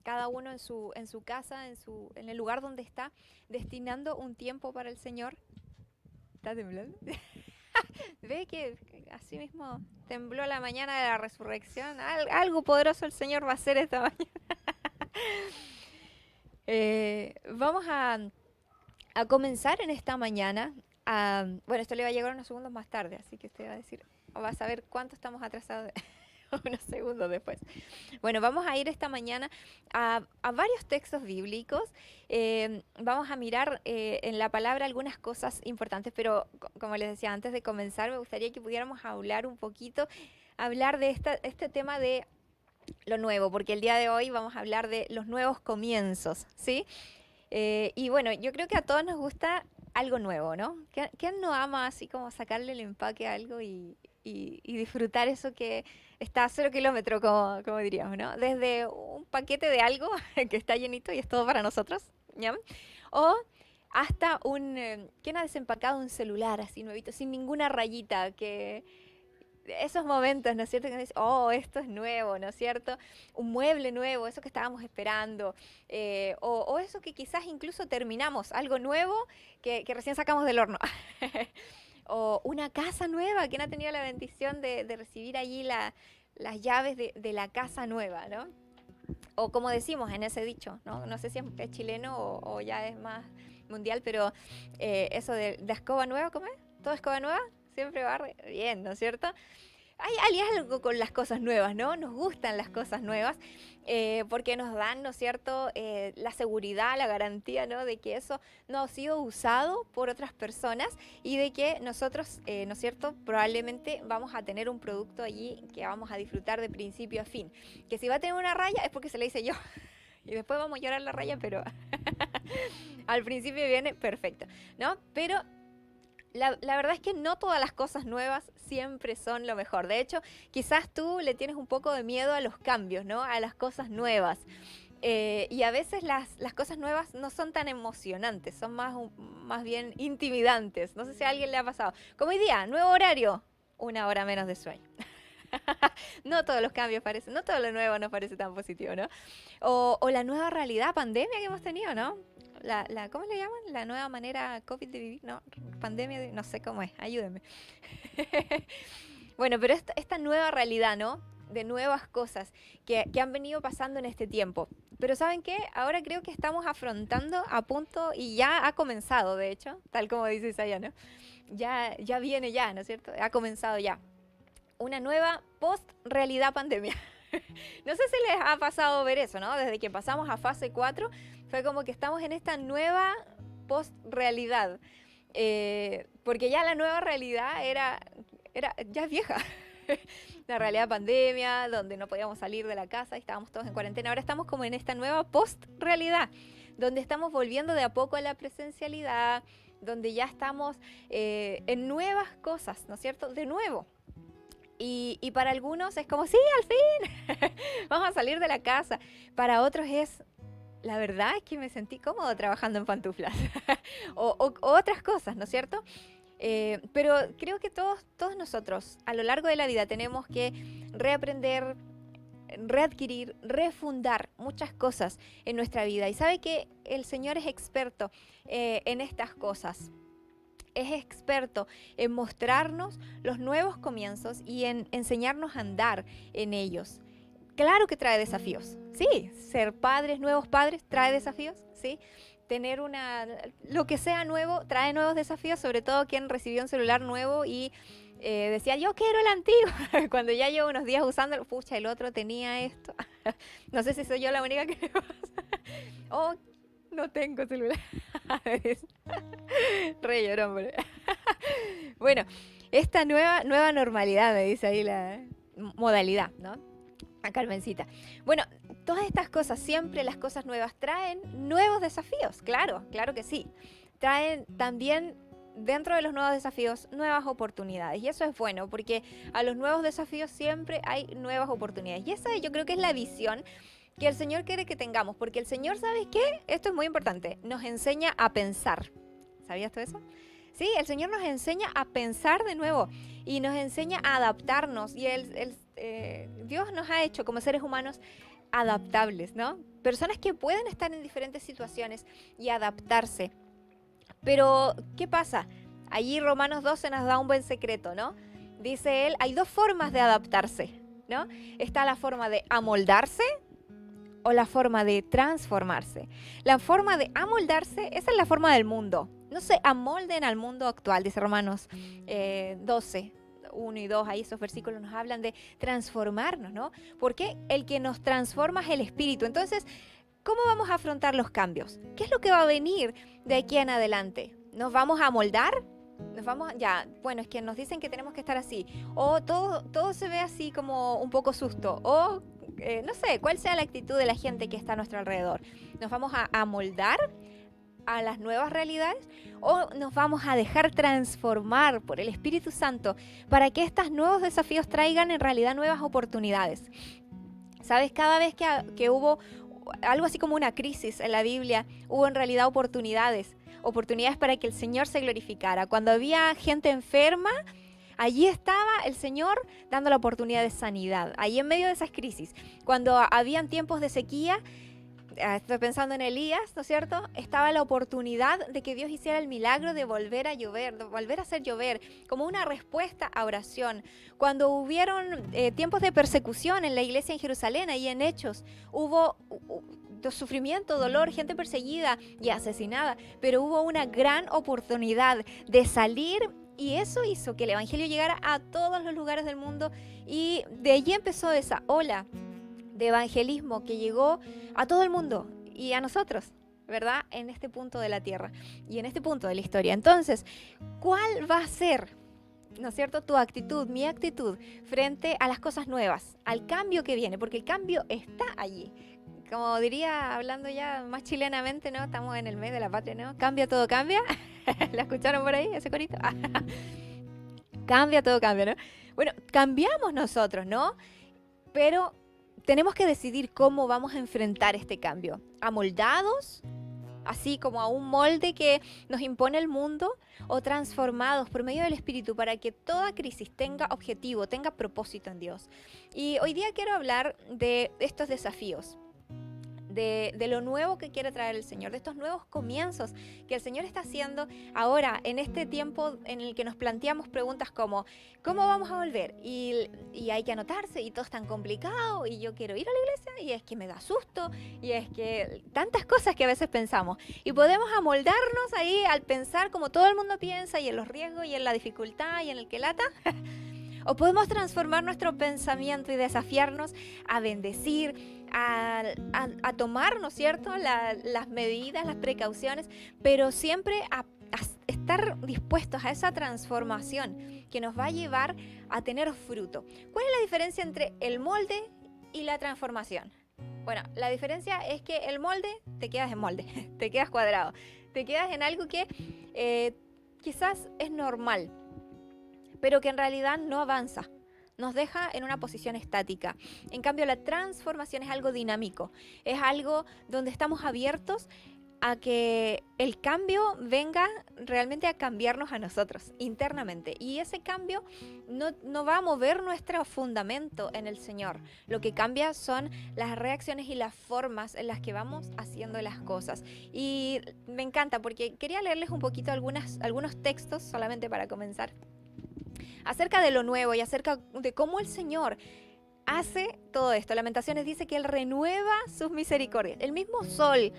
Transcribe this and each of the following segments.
cada uno en su casa, en el lugar donde está, destinando un tiempo para el Señor. ¿Está temblando? Ve que así mismo tembló la mañana de la resurrección. Algo poderoso el Señor va a hacer esta mañana. Vamos a comenzar en esta mañana. Bueno, esto le va a llegar unos segundos más tarde, así que usted va a decir, o va a saber cuánto estamos atrasados unos segundos después. Bueno, vamos a ir esta mañana a varios textos bíblicos. Vamos a mirar en la palabra algunas cosas importantes, pero como les decía, antes de comenzar, me gustaría que pudiéramos hablar un poquito, hablar de este tema de lo nuevo, porque el día de hoy vamos a hablar de los nuevos comienzos, ¿sí? Y bueno, yo creo que a todos nos gusta algo nuevo, ¿no? ¿Quién no ama así como sacarle el empaque a algo y disfrutar eso que está a 0 kilómetros, como diríamos, ¿no? Desde un paquete de algo que está llenito y es todo para nosotros, ¿ya? O hasta ¿quién ha desempacado un celular así nuevito, sin ninguna rayita, que esos momentos, ¿no es cierto? Que uno dice, oh, esto es nuevo, ¿no es cierto? Un mueble nuevo, eso que estábamos esperando, o eso que quizás incluso terminamos, algo nuevo que recién sacamos del horno. O una casa nueva, ¿quién ha tenido la bendición de recibir allí las llaves de la casa nueva, ¿no? O como decimos en ese dicho, ¿no? No sé si es chileno o ya es más mundial, pero eso de la escoba nueva, ¿cómo es? ¿Todo escoba nueva? Siempre va bien, ¿no es cierto? Hay algo con las cosas nuevas, ¿no? Nos gustan las cosas nuevas porque nos dan, ¿no es cierto?, la seguridad, la garantía, ¿no?, de que eso no ha sido usado por otras personas y de que nosotros, ¿no es cierto?, probablemente vamos a tener un producto allí que vamos a disfrutar de principio a fin. Que si va a tener una raya es porque se la hice yo. Y después vamos a llorar la raya, pero al principio viene perfecto, ¿no? Pero la verdad es que no todas las cosas nuevas siempre son lo mejor. De hecho, quizás tú le tienes un poco de miedo a los cambios, ¿no? A las cosas nuevas. Y a veces las cosas nuevas no son tan emocionantes, son más bien intimidantes. No sé si a alguien le ha pasado. Como hoy día, nuevo horario, 1 hora menos de sueño. No todos los cambios parecen, no todo lo nuevo nos parece tan positivo, ¿no? O la nueva realidad, pandemia que hemos tenido, ¿no? ¿Cómo le llaman? La nueva manera COVID de vivir, ¿no? Pandemia, no sé cómo es, ayúdenme. Bueno, pero esta nueva realidad, ¿no? De nuevas cosas que han venido pasando en este tiempo. Pero ¿saben qué? Ahora creo que estamos afrontando a punto y ya ha comenzado, de hecho, tal como dice Isaías, ¿no? Ya viene ya, ¿no es cierto? Ha comenzado ya una nueva post-realidad pandemia. No sé si les ha pasado ver eso, ¿no? Desde que pasamos a fase 4, fue como que estamos en esta nueva post-realidad. Porque ya la nueva realidad ya es vieja. La realidad pandemia, donde no podíamos salir de la casa y estábamos todos en cuarentena. Ahora estamos como en esta nueva post-realidad, donde estamos volviendo de a poco a la presencialidad, donde ya estamos en nuevas cosas, ¿no es cierto? De nuevo. Y para algunos es como, sí, al fin, vamos a salir de la casa. Para otros la verdad es que me sentí cómodo trabajando en pantuflas. O otras cosas, ¿no es cierto? Pero creo que todos nosotros a lo largo de la vida tenemos que reaprender, readquirir, refundar muchas cosas en nuestra vida. Y sabe que el Señor es experto en estas cosas. Es experto en mostrarnos los nuevos comienzos y en enseñarnos a andar en ellos. Claro que trae desafíos, sí, ser padres, nuevos padres, trae desafíos, sí. Tener lo que sea nuevo, trae nuevos desafíos, sobre todo quien recibió un celular nuevo y decía, yo quiero el antiguo, cuando ya llevo unos días usándolo, pucha, el otro tenía esto. No sé si soy yo la única que me pasa. Oh, no tengo celular. Re llorón, hombre. Bueno, esta nueva normalidad, me dice ahí la modalidad, ¿no? A Carmencita. Bueno, todas estas cosas, siempre las cosas nuevas traen nuevos desafíos, claro que sí. Traen también dentro de los nuevos desafíos nuevas oportunidades y eso es bueno porque a los nuevos desafíos siempre hay nuevas oportunidades y esa yo creo que es la visión que el Señor quiere que tengamos, porque el Señor, ¿sabes qué? Esto es muy importante, nos enseña a pensar. ¿Sabías tú eso? Sí, el Señor nos enseña a pensar de nuevo y nos enseña a adaptarnos y Dios nos ha hecho como seres humanos adaptables, ¿no? Personas que pueden estar en diferentes situaciones y adaptarse. Pero, ¿qué pasa? Allí Romanos 12 nos da un buen secreto, ¿no? Dice él, hay dos formas de adaptarse, ¿no? Está la forma de amoldarse o la forma de transformarse. La forma de amoldarse, esa es la forma del mundo. No se amolden al mundo actual, dice Romanos 12, 1 y 2, ahí esos versículos nos hablan de transformarnos, ¿no? Porque el que nos transforma es el Espíritu. Entonces, ¿cómo vamos a afrontar los cambios? ¿Qué es lo que va a venir de aquí en adelante? ¿Nos vamos a amoldar? Nos vamos, ya, bueno, es que nos dicen que tenemos que estar así. O todo se ve así como un poco susto. O no sé, cuál sea la actitud de la gente que está a nuestro alrededor. ¿Nos vamos a amoldar a las nuevas realidades o nos vamos a dejar transformar por el Espíritu Santo para que estos nuevos desafíos traigan en realidad nuevas oportunidades? ¿Sabes? Cada vez que hubo algo así como una crisis en la Biblia, hubo en realidad oportunidades para que el Señor se glorificara. Cuando había gente enferma, allí estaba el Señor dando la oportunidad de sanidad, ahí en medio de esas crisis. Cuando habían tiempos de sequía, estoy pensando en Elías, ¿no es cierto? Estaba la oportunidad de que Dios hiciera el milagro de volver a llover, de volver a hacer llover, como una respuesta a oración. Cuando hubieron tiempos de persecución en la iglesia en Jerusalén, ahí en Hechos, hubo sufrimiento, dolor, gente perseguida y asesinada, pero hubo una gran oportunidad de salir. Y eso hizo que el evangelio llegara a todos los lugares del mundo y de allí empezó esa ola de evangelismo que llegó a todo el mundo y a nosotros, ¿verdad? En este punto de la tierra y en este punto de la historia. Entonces, ¿cuál va a ser, ¿no es cierto?, tu actitud, mi actitud frente a las cosas nuevas, al cambio que viene? Porque el cambio está allí. Como diría, hablando ya más chilenamente, ¿no? Estamos en el mes de la patria, ¿no? Cambia, todo cambia. ¿La escucharon por ahí, ese corito? Cambia, todo cambia, ¿no? Bueno, cambiamos nosotros, ¿no? Pero tenemos que decidir cómo vamos a enfrentar este cambio. ¿Amoldados? Así como a un molde que nos impone el mundo, o transformados por medio del Espíritu para que toda crisis tenga objetivo, tenga propósito en Dios. Y hoy día quiero hablar de estos desafíos. De lo nuevo que quiere traer el Señor, de estos nuevos comienzos que el Señor está haciendo ahora, en este tiempo en el que nos planteamos preguntas como ¿cómo vamos a volver? Y hay que anotarse y todo es tan complicado y yo quiero ir a la iglesia y es que me da susto y es que tantas cosas que a veces pensamos y podemos amoldarnos ahí al pensar como todo el mundo piensa y en los riesgos y en la dificultad y en el que lata. O podemos transformar nuestro pensamiento y desafiarnos a bendecir, a tomar, ¿no es cierto?, las medidas, las precauciones, pero siempre a estar dispuestos a esa transformación que nos va a llevar a tener fruto. ¿Cuál es la diferencia entre el molde y la transformación? Bueno, la diferencia es que el molde, te quedas en molde, te quedas cuadrado, te quedas en algo que quizás es normal, pero que en realidad no avanza, nos deja en una posición estática. En cambio, la transformación es algo dinámico, es algo donde estamos abiertos a que el cambio venga realmente a cambiarnos a nosotros internamente. Y ese cambio no va a mover nuestro fundamento en el Señor. Lo que cambia son las reacciones y las formas en las que vamos haciendo las cosas. Y me encanta porque quería leerles un poquito algunos textos solamente para comenzar, acerca de lo nuevo y acerca de cómo el Señor hace todo esto. Lamentaciones dice que Él renueva sus misericordias. El mismo sol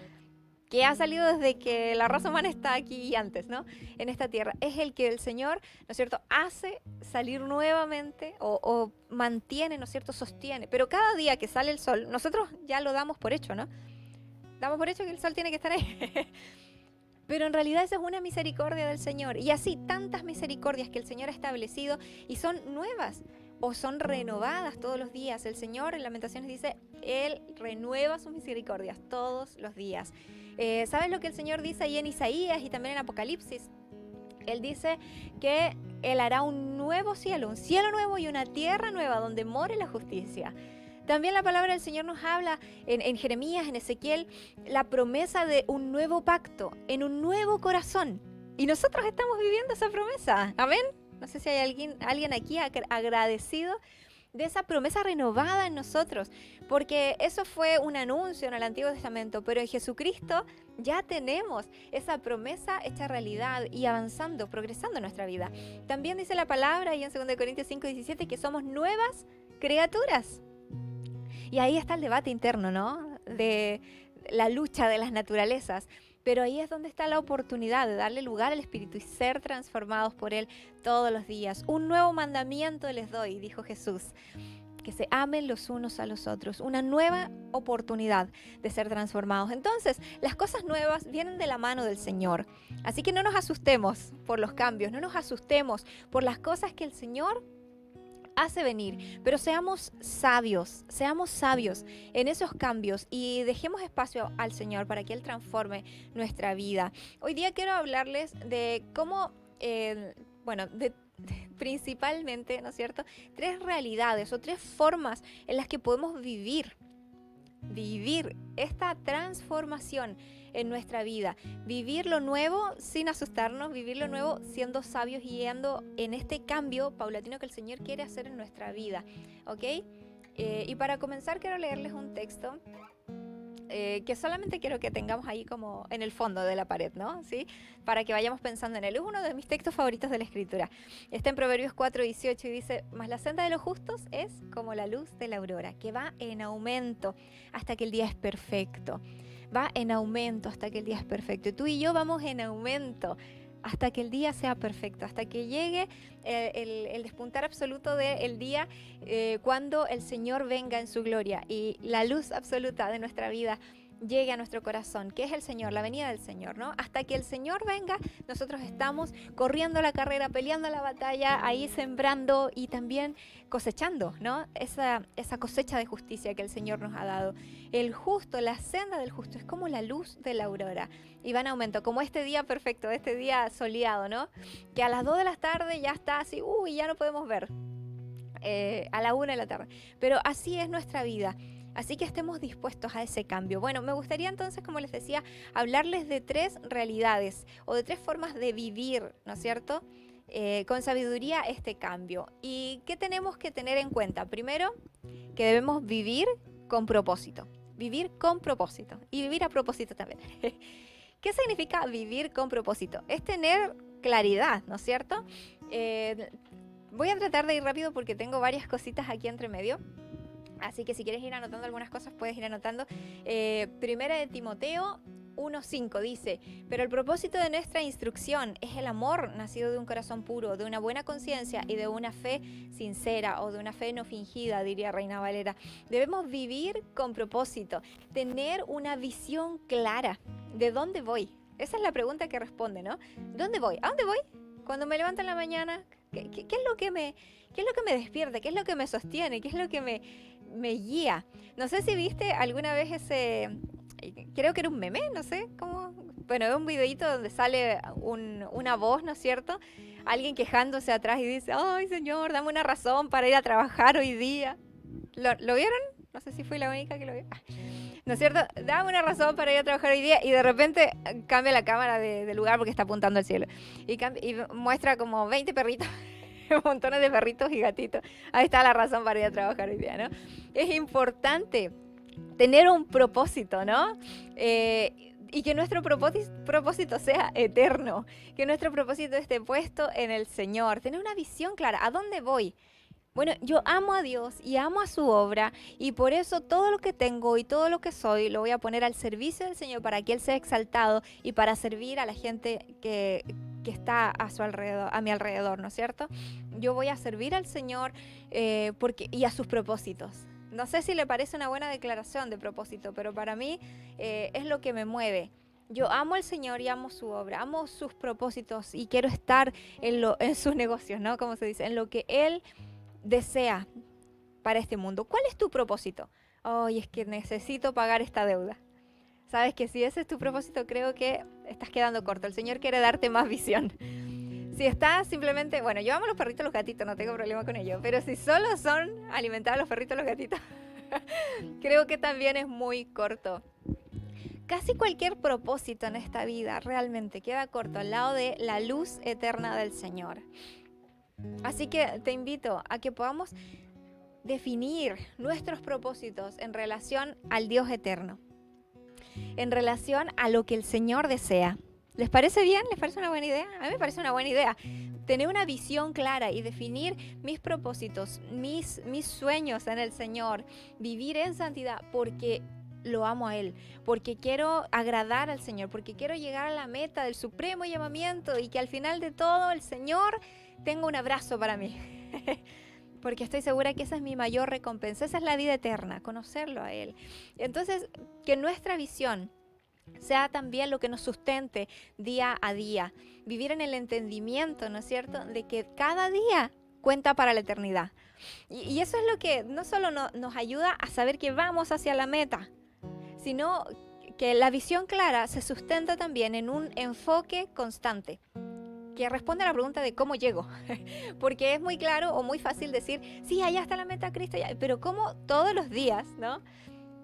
que ha salido desde que la raza humana está aquí y antes, ¿no?, en esta tierra, es el que el Señor, ¿no es cierto?, hace salir nuevamente o mantiene, ¿no es cierto?, sostiene. Pero cada día que sale el sol, nosotros ya lo damos por hecho, ¿no? Damos por hecho que el sol tiene que estar ahí. Pero en realidad esa es una misericordia del Señor. Y así tantas misericordias que el Señor ha establecido y son nuevas o son renovadas todos los días. El Señor en Lamentaciones dice, Él renueva sus misericordias todos los días. ¿Sabes lo que el Señor dice ahí en Isaías y también en Apocalipsis? Él dice que Él hará un nuevo cielo, un cielo nuevo y una tierra nueva donde more la justicia. También la palabra del Señor nos habla en Jeremías, en Ezequiel, la promesa de un nuevo pacto, en un nuevo corazón. Y nosotros estamos viviendo esa promesa. Amén. No sé si hay alguien aquí agradecido de esa promesa renovada en nosotros, porque eso fue un anuncio en el Antiguo Testamento, pero en Jesucristo ya tenemos esa promesa hecha realidad y avanzando, progresando en nuestra vida. También dice la palabra ahí en 2 Corintios 5:17 que somos nuevas criaturas. Y ahí está el debate interno, ¿no? De la lucha de las naturalezas. Pero ahí es donde está la oportunidad de darle lugar al Espíritu y ser transformados por Él todos los días. Un nuevo mandamiento les doy, dijo Jesús, que se amen los unos a los otros. Una nueva oportunidad de ser transformados. Entonces, las cosas nuevas vienen de la mano del Señor. Así que no nos asustemos por los cambios, no nos asustemos por las cosas que el Señor hace venir, pero seamos sabios en esos cambios y dejemos espacio al Señor para que Él transforme nuestra vida. Hoy día quiero hablarles de cómo, principalmente, ¿no es cierto?, 3 realidades o 3 formas en las que podemos vivir esta transformación en nuestra vida, vivir lo nuevo sin asustarnos, vivir lo nuevo siendo sabios y guiando en este cambio paulatino que el Señor quiere hacer en nuestra vida, ¿ok? Y para comenzar quiero leerles un texto que solamente quiero que tengamos ahí como en el fondo de la pared, ¿no? ¿Sí? Para que vayamos pensando en él. Es uno de mis textos favoritos de la Escritura. Está en Proverbios 4:18 y dice: mas la senda de los justos es como la luz de la aurora, que va en aumento hasta que el día es perfecto. Va en aumento hasta que el día es perfecto. Y tú y yo vamos en aumento hasta que el día sea perfecto, hasta que llegue el despuntar absoluto del día, cuando el Señor venga en su gloria y la luz absoluta de nuestra vida llegue a nuestro corazón, que es el Señor, la venida del Señor, ¿no? Hasta que el Señor venga, nosotros estamos corriendo la carrera, peleando la batalla, ahí sembrando y también cosechando, ¿no? Esa cosecha de justicia que el Señor nos ha dado. El justo, la senda del justo es como la luz de la aurora y va en aumento, como este día perfecto, este día soleado, ¿no? Que a las 2 de la tarde ya está así, ya no podemos ver, a la 1 de la tarde, pero así es nuestra vida. Así que estemos dispuestos a ese cambio. Bueno, me gustaría entonces, como les decía, hablarles de 3 realidades o de 3 formas de vivir, ¿no es cierto?, con sabiduría este cambio. ¿Y qué tenemos que tener en cuenta? Primero, que debemos vivir con propósito. Vivir con propósito. Y vivir a propósito también. ¿Qué significa vivir con propósito? Es tener claridad, ¿no es cierto? Voy a tratar de ir rápido porque tengo varias cositas aquí entre medio. Así que si quieres ir anotando algunas cosas, puedes ir anotando. Primera de Timoteo 1:5 dice: pero el propósito de nuestra instrucción es el amor nacido de un corazón puro, de una buena conciencia y de una fe sincera o de una fe no fingida, diría Reina Valera. Debemos vivir con propósito, tener una visión clara de dónde voy. Esa es la pregunta que responde, ¿no? ¿Dónde voy? ¿A dónde voy? Cuando me levanto en la mañana, ¿qué es lo que me despierta? ¿Qué es lo que me sostiene? ¿Qué es lo que me guía? No sé si viste alguna vez ese, creo que era un meme, no sé cómo, bueno, es un videito donde sale una voz, ¿no es cierto? Alguien quejándose atrás y dice: ay, Señor, dame una razón para ir a trabajar hoy día. ¿Lo vieron? No sé si fui la única que lo vio. ¿No es cierto? Dame una razón para ir a trabajar hoy día, y de repente cambia la cámara de lugar porque está apuntando al cielo. Y muestra como 20 perritos, montones de perritos y gatitos. Ahí está la razón para ir a trabajar hoy día, ¿no? Es importante tener un propósito, ¿no? Y que nuestro propósito sea eterno, que nuestro propósito esté puesto en el Señor, tener una visión clara. ¿A dónde voy? Bueno, yo amo a Dios y amo a su obra, y por eso todo lo que tengo y todo lo que soy lo voy a poner al servicio del Señor para que Él sea exaltado y para servir a la gente que está a su alrededor, a mi alrededor, ¿no es cierto? Yo voy a servir al Señor y a sus propósitos. No sé si le parece una buena declaración de propósito, pero para mí es lo que me mueve. Yo amo al Señor y amo su obra, amo sus propósitos y quiero estar en sus negocios, ¿no? Como se dice, en lo que Él desea para este mundo. ¿Cuál es tu propósito? Es que necesito pagar esta deuda. Sabes que si ese es tu propósito, creo que estás quedando corto. El Señor quiere darte más visión. Si estás simplemente, bueno, yo amo los perritos y los gatitos, no tengo problema con ello, pero si solo son alimentar a los perritos y los gatitos, creo que también es muy corto. Casi cualquier propósito en esta vida realmente queda corto al lado de la luz eterna del Señor. Así que te invito a que podamos definir nuestros propósitos en relación al Dios eterno, en relación a lo que el Señor desea. ¿Les parece bien? ¿Les parece una buena idea? A mí me parece una buena idea. Tener una visión clara y definir mis propósitos, mis sueños en el Señor, vivir en santidad porque lo amo a Él, porque quiero agradar al Señor, porque quiero llegar a la meta del supremo llamamiento y que al final de todo el Señor tenga un abrazo para mí. Porque estoy segura que esa es mi mayor recompensa, esa es la vida eterna, conocerlo a Él. Entonces, que nuestra visión sea también lo que nos sustente día a día, vivir en el entendimiento, ¿no es cierto?, de que cada día cuenta para la eternidad. Y eso es lo que no solo nos ayuda a saber que vamos hacia la meta, sino que la visión clara se sustenta también en un enfoque constante, que responde a la pregunta de cómo llego. Porque es muy claro o muy fácil decir, sí, allá está la meta, Cristo, ya. Pero ¿cómo todos los días, no?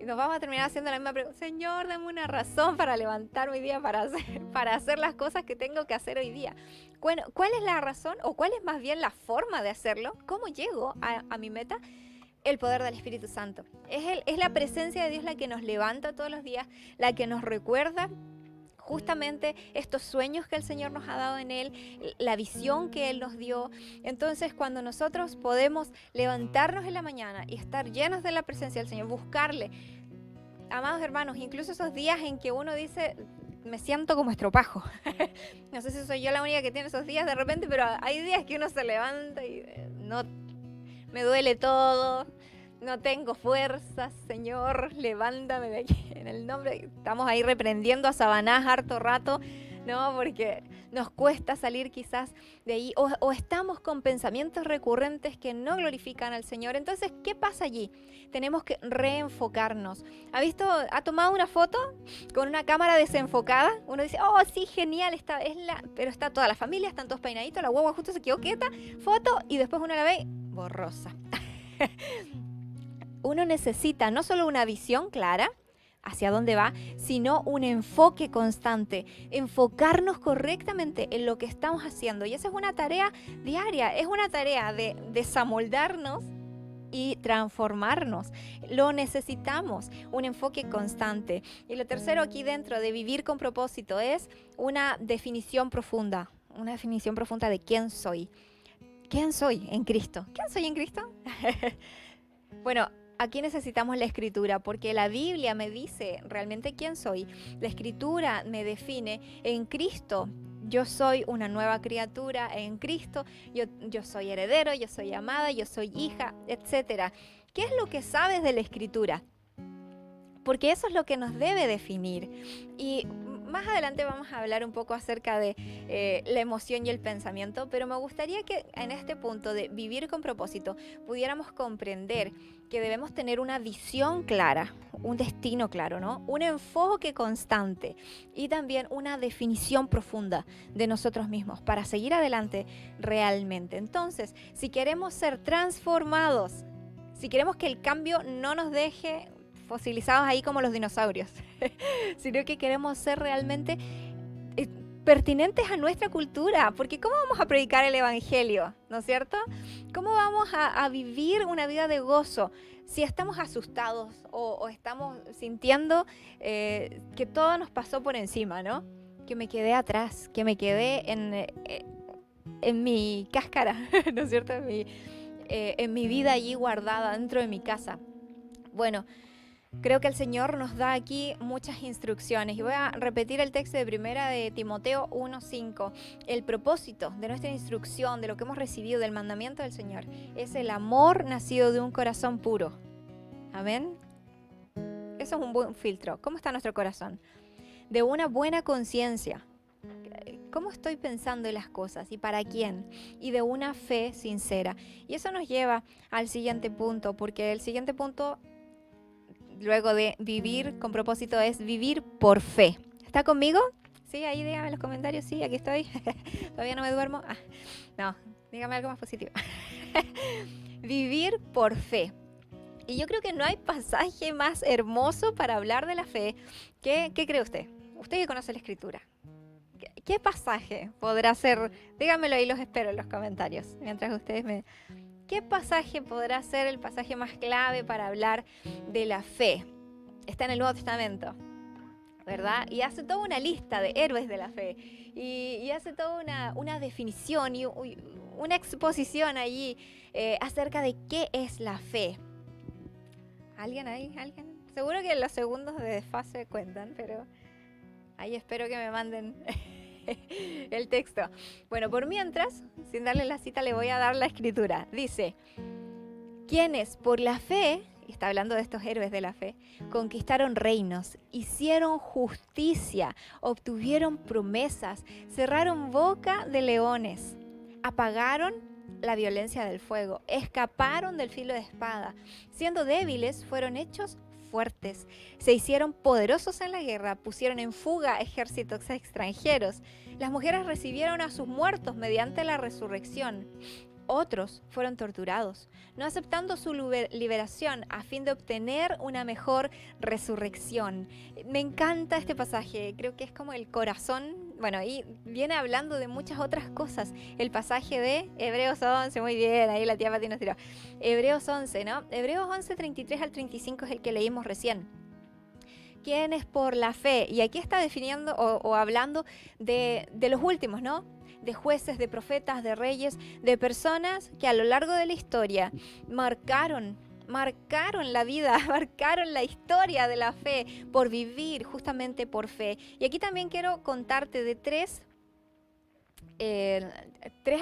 Y nos vamos a terminar haciendo la misma pregunta. Señor, dame una razón para levantarme hoy día, para hacer las cosas que tengo que hacer hoy día. Bueno, ¿cuál es la razón o cuál es más bien la forma de hacerlo? ¿Cómo llego a mi meta? El poder del Espíritu Santo. Es la presencia de Dios la que nos levanta todos los días, la que nos recuerda justamente estos sueños que el Señor nos ha dado en Él, la visión que Él nos dio. Entonces, cuando nosotros podemos levantarnos en la mañana y estar llenos de la presencia del Señor, buscarle, amados hermanos, incluso esos días en que uno dice, me siento como estropajo. No sé si soy yo la única que tiene esos días de repente, pero hay días que uno se levanta y no, me duele todo, no tengo fuerzas, Señor, levántame de aquí en el nombre. Estamos ahí reprendiendo a Sabanás harto rato, ¿no? Porque nos cuesta salir quizás de ahí o estamos con pensamientos recurrentes que no glorifican al Señor. Entonces, ¿qué pasa allí? Tenemos que reenfocarnos. ¿Ha tomado una foto con una cámara desenfocada? Uno dice, oh, sí, genial, pero está toda la familia, están todos peinaditos, la guagua justo se quedó quieta, foto, y después uno la ve borrosa. Uno necesita no solo una visión clara hacia dónde va, sino un enfoque constante, enfocarnos correctamente en lo que estamos haciendo. Y esa es una tarea diaria, es una tarea de desamoldarnos y transformarnos. Lo necesitamos, un enfoque constante. Y lo tercero aquí dentro de vivir con propósito es una definición profunda de quién soy. ¿Quién soy en Cristo? ¿Quién soy en Cristo? Bueno, aquí necesitamos la Escritura, porque la Biblia me dice realmente quién soy. La Escritura me define en Cristo. Yo soy una nueva criatura en Cristo, yo soy heredero, yo soy amada, yo soy hija, etc. ¿Qué es lo que sabes de la Escritura? Porque eso es lo que nos debe definir. Y más adelante vamos a hablar un poco acerca de la emoción y el pensamiento, pero me gustaría que en este punto de vivir con propósito pudiéramos comprender que debemos tener una visión clara, un destino claro, ¿no? Un enfoque constante y también una definición profunda de nosotros mismos para seguir adelante realmente. Entonces, si queremos ser transformados, si queremos que el cambio no nos deje fosilizados ahí como los dinosaurios, sino que queremos ser realmente pertinentes a nuestra cultura, porque ¿cómo vamos a predicar el Evangelio? ¿No es cierto? ¿Cómo vamos a vivir una vida de gozo si estamos asustados o estamos sintiendo que todo nos pasó por encima, ¿no? Que me quedé atrás, que me quedé en mi cáscara, ¿no es cierto? En mi vida allí guardada dentro de mi casa. Bueno, creo que el Señor nos da aquí muchas instrucciones y voy a repetir el texto de primera de Timoteo 1:5. El propósito de nuestra instrucción, de lo que hemos recibido del mandamiento del Señor, es el amor nacido de un corazón puro. Amén. Eso es un buen filtro. ¿Cómo está nuestro corazón? De una buena conciencia. ¿Cómo estoy pensando en las cosas y para quién? Y de una fe sincera. Y eso nos lleva al siguiente punto, porque el siguiente punto, luego de vivir con propósito, es vivir por fe. ¿Está conmigo? Sí, ahí dígame en los comentarios. Sí, aquí estoy. Todavía no me duermo. No, dígame algo más positivo. Vivir por fe. Y yo creo que no hay pasaje más hermoso para hablar de la fe. ¿Qué cree usted? Usted que conoce la Escritura. ¿Qué pasaje podrá ser? Dígamelo ahí, los espero en los comentarios. Mientras ustedes ¿Qué pasaje podrá ser el pasaje más clave para hablar de la fe? Está en el Nuevo Testamento, ¿verdad? Y hace toda una lista de héroes de la fe. Y hace toda una definición y una exposición allí acerca de qué es la fe. ¿Alguien ahí? ¿Alguien? Seguro que los segundos de desfase cuentan, pero ahí espero que me manden el texto. Bueno, por mientras, sin darle la cita, le voy a dar la escritura. Dice, quienes por la fe, está hablando de estos héroes de la fe, conquistaron reinos, hicieron justicia, obtuvieron promesas, cerraron boca de leones, apagaron la violencia del fuego, escaparon del filo de espada, siendo débiles fueron hechos fuertes, se hicieron poderosos en la guerra, pusieron en fuga ejércitos extranjeros, las mujeres recibieron a sus muertos mediante la resurrección. Otros fueron torturados, no aceptando su liberación a fin de obtener una mejor resurrección. Me encanta este pasaje, creo que es como el corazón, bueno, ahí viene hablando de muchas otras cosas. El pasaje de Hebreos 11, muy bien, ahí la tía Pati nos tiró. Hebreos 11, ¿no? Hebreos 11, 33 al 35 es el que leímos recién. ¿Quién es por la fe? Y aquí está definiendo o hablando de los últimos, ¿no? De jueces, de profetas, de reyes, de personas que a lo largo de la historia marcaron la vida, marcaron la historia de la fe por vivir justamente por fe. Y aquí también quiero contarte de tres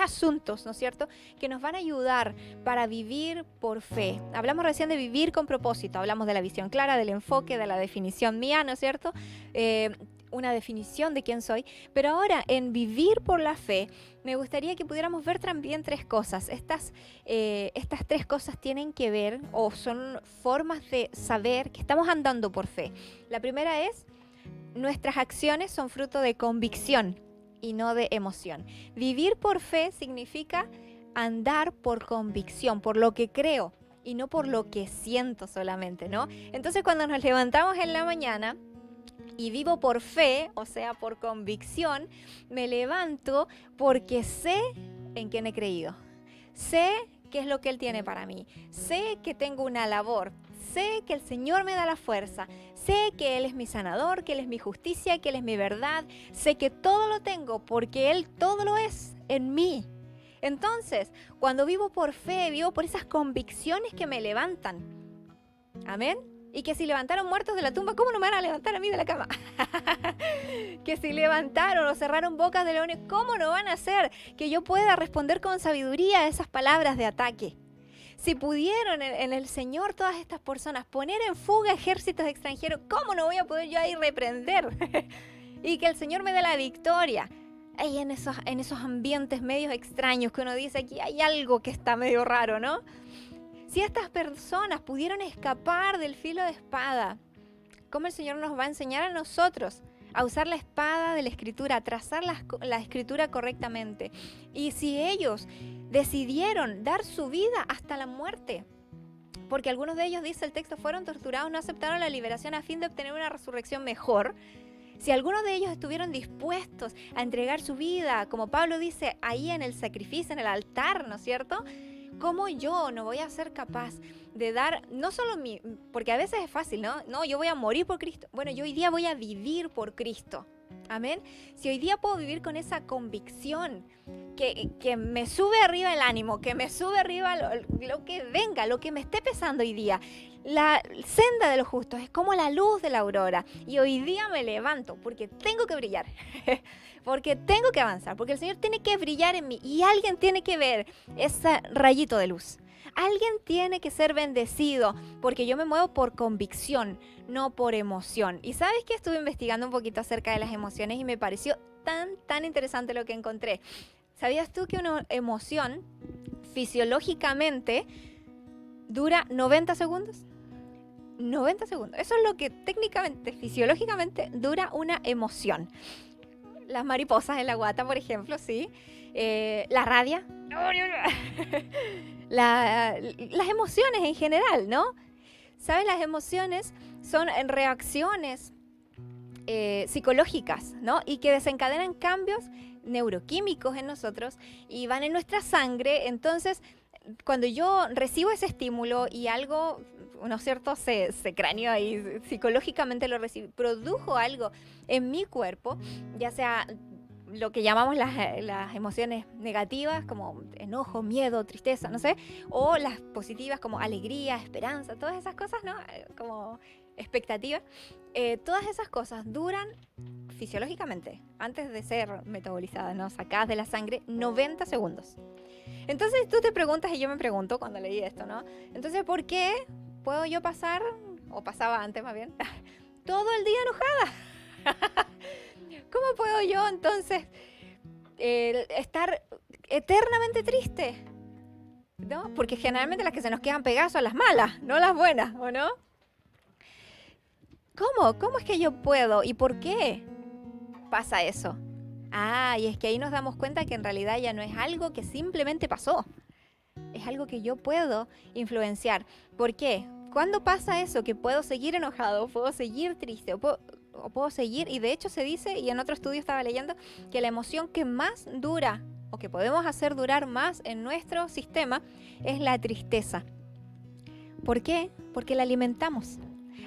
asuntos, ¿no es cierto?, que nos van a ayudar para vivir por fe. Hablamos recién de vivir con propósito, hablamos de la visión clara, del enfoque, de la definición mía, ¿no es cierto?, una definición de quién soy, pero ahora en vivir por la fe me gustaría que pudiéramos ver también tres cosas. Estas tres cosas tienen que ver o son formas de saber que estamos andando por fe. La primera es, nuestras acciones son fruto de convicción y no de emoción. Vivir por fe significa andar por convicción, por lo que creo y no por lo que siento solamente, ¿no? Entonces cuando nos levantamos en la mañana y vivo por fe, o sea, por convicción, me levanto porque sé en quién he creído. Sé qué es lo que Él tiene para mí. Sé que tengo una labor. Sé que el Señor me da la fuerza. Sé que Él es mi sanador, que Él es mi justicia, que Él es mi verdad. Sé que todo lo tengo porque Él todo lo es en mí. Entonces, cuando vivo por fe, vivo por esas convicciones que me levantan. Amén. Y que si levantaron muertos de la tumba, ¿cómo no me van a levantar a mí de la cama? Que si levantaron o cerraron bocas de leones, ¿cómo no van a hacer que yo pueda responder con sabiduría a esas palabras de ataque? Si pudieron en el Señor todas estas personas poner en fuga ejércitos extranjeros, ¿cómo no voy a poder yo ahí reprender? Y que el Señor me dé la victoria. Ahí en esos ambientes medios extraños que uno dice, aquí hay algo que está medio raro, ¿no? Si estas personas pudieron escapar del filo de espada, ¿cómo el Señor nos va a enseñar a nosotros a usar la espada de la Escritura, a trazar la Escritura correctamente? Y si ellos decidieron dar su vida hasta la muerte, porque algunos de ellos, dice el texto, fueron torturados, no aceptaron la liberación a fin de obtener una resurrección mejor. Si algunos de ellos estuvieron dispuestos a entregar su vida, como Pablo dice, ahí en el sacrificio, en el altar, ¿no es cierto?, ¿cómo yo no voy a ser capaz de dar, no solo porque a veces es fácil, ¿no? No, yo voy a morir por Cristo. Bueno, yo hoy día voy a vivir por Cristo. Amén. Si hoy día puedo vivir con esa convicción que me sube arriba el ánimo, que me sube arriba lo que venga, lo que me esté pesando hoy día. La senda de los justos es como la luz de la aurora. Y hoy día me levanto porque tengo que brillar. Porque tengo que avanzar. Porque el Señor tiene que brillar en mí. Y alguien tiene que ver ese rayito de luz. Alguien tiene que ser bendecido. Porque yo me muevo por convicción, no por emoción. Y ¿sabes qué? Estuve investigando un poquito acerca de las emociones y me pareció tan interesante lo que encontré. ¿Sabías tú que una emoción fisiológicamente dura 90 segundos? 90 segundos. Eso es lo que técnicamente, fisiológicamente, dura una emoción. Las mariposas en la guata, por ejemplo, sí. La rabia. Las emociones en general, ¿no? ¿Sabes? Las emociones son reacciones psicológicas, ¿no? Y que desencadenan cambios neuroquímicos en nosotros y van en nuestra sangre. Entonces, cuando yo recibo ese estímulo y algo, ¿no es cierto?, se craneó ahí, psicológicamente lo recibí, produjo algo en mi cuerpo, ya sea lo que llamamos las emociones negativas, como enojo, miedo, tristeza, no sé, o las positivas como alegría, esperanza, todas esas cosas, ¿no? Como expectativa. Todas esas cosas duran fisiológicamente, antes de ser metabolizadas, ¿no? Sacadas de la sangre, 90 segundos. Entonces tú te preguntas y yo me pregunto cuando leí esto, ¿no? Entonces, ¿por qué puedo yo pasar, o pasaba antes más bien, todo el día enojada? ¿Cómo puedo yo entonces estar eternamente triste? ¿No? Porque generalmente las que se nos quedan pegadas son las malas, no las buenas, ¿o no? ¿Cómo? ¿Cómo es que yo puedo? ¿Y por qué pasa eso? Ah, y es que ahí nos damos cuenta que en realidad ya no es algo que simplemente pasó. Es algo que yo puedo influenciar. ¿Por qué? ¿Cuándo pasa eso? Que puedo seguir enojado, puedo seguir triste, o puedo seguir, y de hecho se dice, y en otro estudio estaba leyendo, que la emoción que más dura, o que podemos hacer durar más en nuestro sistema, es la tristeza. ¿Por qué? Porque la alimentamos.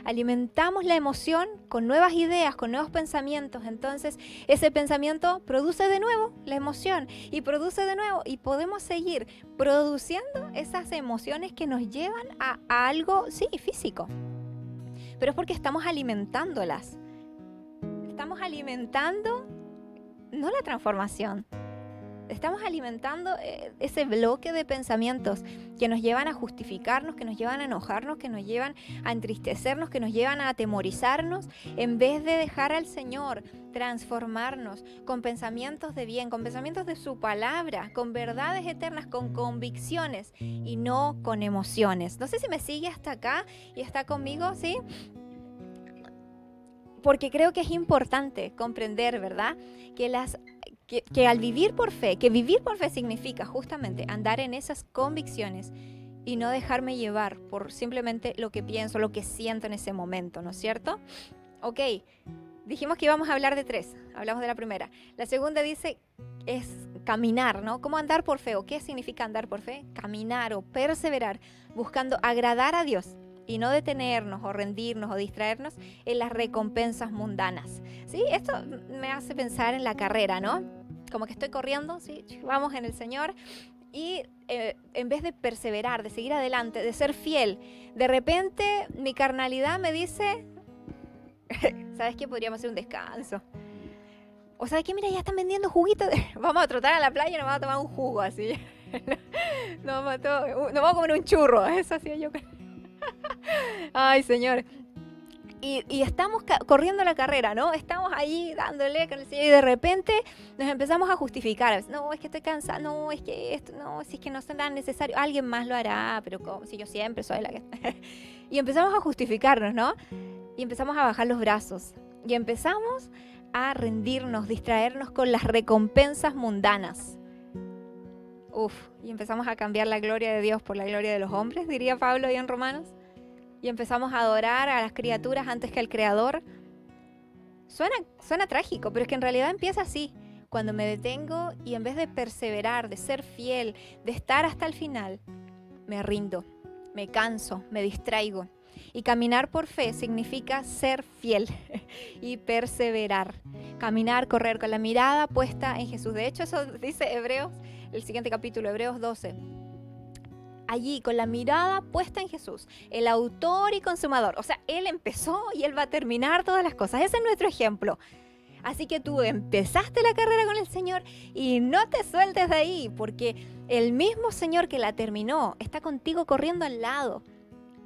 Alimentamos la emoción con nuevas ideas, con nuevos pensamientos. Entonces, ese pensamiento produce de nuevo la emoción y produce de nuevo. Y podemos seguir produciendo esas emociones que nos llevan a algo, sí, físico. Pero es porque estamos alimentándolas. Estamos alimentando, no la transformación. Estamos alimentando ese bloque de pensamientos que nos llevan a justificarnos, que nos llevan a enojarnos, que nos llevan a entristecernos, que nos llevan a atemorizarnos, en vez de dejar al Señor transformarnos con pensamientos de bien, con pensamientos de su palabra, con verdades eternas, con convicciones y no con emociones. No sé si me sigue hasta acá y está conmigo, ¿sí? Porque creo que es importante comprender, ¿verdad?, que al vivir por fe, que vivir por fe significa justamente andar en esas convicciones y no dejarme llevar por simplemente lo que pienso, lo que siento en ese momento, ¿no es cierto? Ok, dijimos que íbamos a hablar de 3, hablamos de la primera. La segunda dice, es caminar, ¿no? ¿Cómo andar por fe? ¿O qué significa andar por fe? Caminar o perseverar buscando agradar a Dios y no detenernos o rendirnos o distraernos en las recompensas mundanas. ¿Sí? Esto me hace pensar en la carrera, ¿no? Como que estoy corriendo, ¿sí? Vamos en el Señor y en vez de perseverar, de seguir adelante, de ser fiel, de repente mi carnalidad me dice, ¿sabes qué? Podríamos hacer un descanso. O ¿sabes qué? Mira, ya están vendiendo juguitos. Vamos a trotar a la playa y nos vamos a tomar un jugo así. Nos vamos a comer un churro. Eso hacía yo. Ay, Señor. Y estamos corriendo la carrera, ¿no? Estamos ahí dándole con el Señor y de repente nos empezamos a justificar. No, es que estoy cansada, no, es que esto, no, si es que no es tan necesario, alguien más lo hará, pero ¿cómo? Si yo siempre soy la que... Y empezamos a justificarnos, ¿no? Y empezamos a bajar los brazos. Y empezamos a rendirnos, distraernos con las recompensas mundanas. Y empezamos a cambiar la gloria de Dios por la gloria de los hombres, diría Pablo ahí en Romanos. Y empezamos a adorar a las criaturas antes que al Creador. Suena trágico, pero es que en realidad empieza así. Cuando me detengo y en vez de perseverar, de ser fiel, de estar hasta el final, me rindo, me canso, me distraigo. Y caminar por fe significa ser fiel y perseverar. Caminar, correr con la mirada puesta en Jesús. De hecho, eso dice Hebreos, el siguiente capítulo, Hebreos 12. Allí, con la mirada puesta en Jesús, el autor y consumador. O sea, Él empezó y Él va a terminar todas las cosas. Ese es nuestro ejemplo. Así que tú empezaste la carrera con el Señor y no te sueltes de ahí, porque el mismo Señor que la terminó está contigo corriendo al lado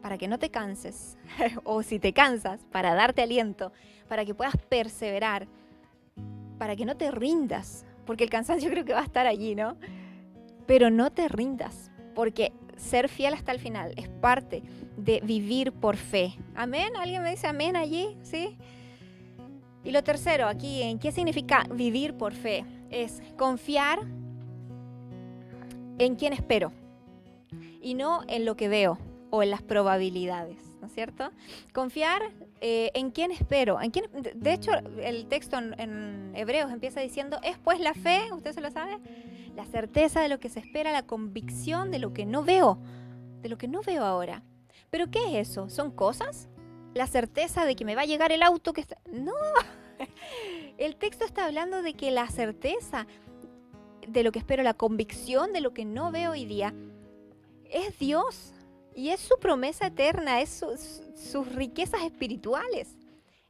para que no te canses. O si te cansas, para darte aliento, para que puedas perseverar, para que no te rindas, porque el cansancio creo que va a estar allí, ¿no? Pero no te rindas, porque ser fiel hasta el final es parte de vivir por fe. ¿Amén? ¿Alguien me dice amén allí? ¿Sí? Y lo tercero, aquí, ¿en qué significa vivir por fe? Es confiar en quien espero y no en lo que veo o en las probabilidades, ¿no es cierto? Confiar ¿En quién espero? De hecho, el texto en Hebreos empieza diciendo, es pues la fe, ¿usted se lo sabe? La certeza de lo que se espera, la convicción de lo que no veo, ahora. ¿Pero qué es eso? ¿Son cosas? ¿La certeza de que me va a llegar el auto que está...? No, el texto está hablando de que la certeza de lo que espero, la convicción de lo que no veo hoy día, es Dios. Y es su promesa eterna, es sus riquezas espirituales.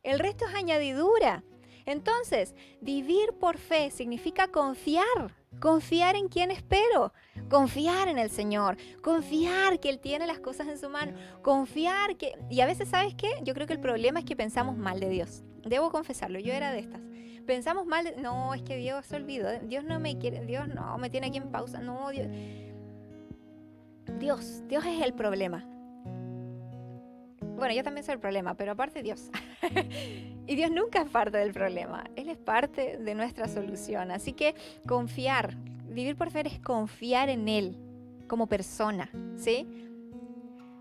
El resto es añadidura. Entonces, vivir por fe significa confiar en quien espero, confiar en el Señor, confiar que Él tiene las cosas en su mano, confiar que... Y a veces, ¿sabes qué? Yo creo que el problema es que pensamos mal de Dios. Debo confesarlo, yo era de estas. Pensamos mal de... No, es que Dios se olvidó, Dios no me quiere, Dios no me tiene aquí en pausa, no, Dios es el problema. Bueno, yo también soy el problema, pero aparte Dios. Y Dios nunca es parte del problema, Él es parte de nuestra solución. Así que vivir por fe es confiar en Él como persona, ¿sí?